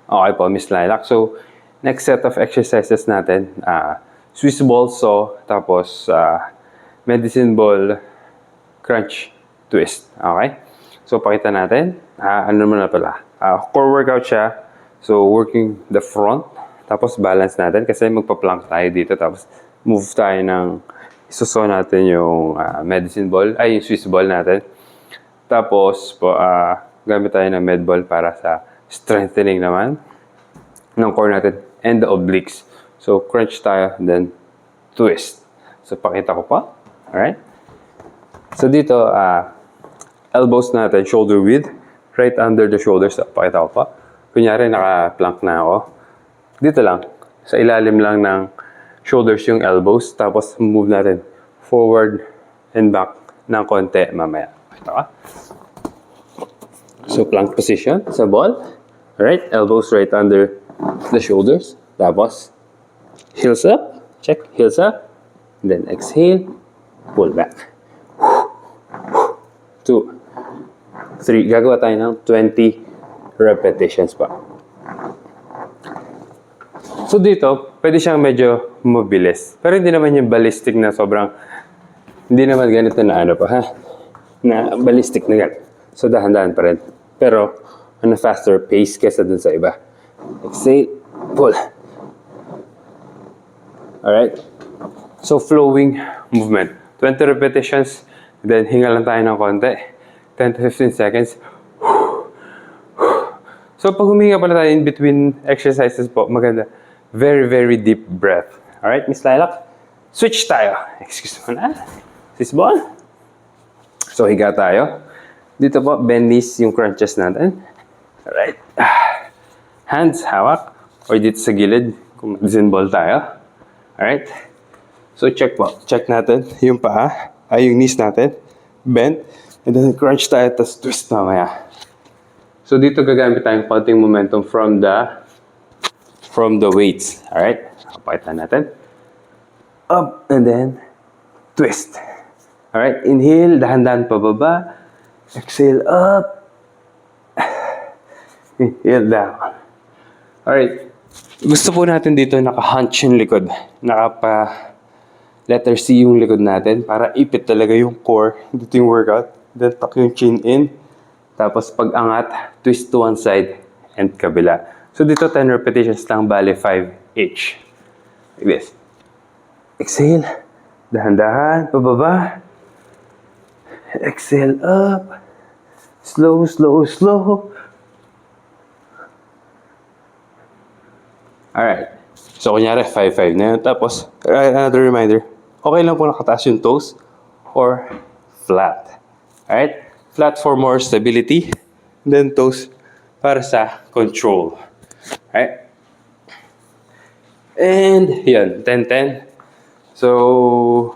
Okay po, Miss Lilac. So, next set of exercises natin, Swiss ball saw, tapos medicine ball, crunch, twist. Okay? So, pakita natin. Ano naman na pala? Core workout siya. So, working the front. Tapos, balance natin kasi magpa-plank tayo dito. Tapos, move tayo ng isuso natin yung medicine ball, yung Swiss ball natin. Tapos, gamit tayo ng med ball para sa strengthening naman ng core natin and the obliques. So, crunch tayo, then twist. So, pakita ko pa. Alright? So, dito, elbows natin, shoulder width, right under the shoulders. So, pakita ko pa. Kunyari, naka-plank na ako. Dito lang, sa ilalim lang ng shoulders yung elbows. Tapos, move natin forward and back ng konti mamaya. Pakita ka. So, plank position sa ball. Alright, elbows right under the shoulders. Tapos, heels up. Check, heels up. Then, exhale. Pull back. 2, 3. Gagawa tayo ng 20 repetitions pa. So, dito, pwede siyang medyo mabilis. Pero hindi naman yung ballistic na sobrang, hindi naman ganito na ano pa, ha? Na ballistic na ganito. So, dahan-dahan pa rin. Pero, on a faster pace kesa dun sa iba. Exhale, pull. Alright? So, flowing movement. 20 repetitions, then hinga lang tayo ng konti. 10 to 15 seconds. So, pag huminga pala tayo in between exercises po, maganda. Very, very deep breath. Alright, Miss Lilac? Switch tayo. Excuse mo na. Swiss ball. So, higa tayo. Dito po, bend knees yung crunches natin. Alright. Hands, hawak. Or dito sa gilid, kung medicine ball tayo. Alright. So, check po. Check natin yung paa. Yung knees natin. Bend. And then, crunch tayo, tapos twist mamaya. So, dito gagamit tayong konting momentum from the weights. Alright. Pakita natin. Up, and then, twist. Alright. Inhale, dahan-dahan pababa. Exhale up. Inhale down. Alright. Gusto po natin dito naka-hunch yung likod. Letter C yung likod natin para ipit talaga yung core. Dito yung workout. Then tuck yung chin in. Tapos pag angat, twist to one side and kabila. So dito 10 repetitions lang, bali 5 each. Like this. Exhale. Dahan-dahan. Pababa. Exhale up. Slow, slow, slow. Alright. So, kunyari, 5-5 na yun. Tapos, another reminder, okay lang po nakataas yung toes or flat. Alright? Flat for more stability. Then toes para sa control. Alright? And, yan. 10-10. So,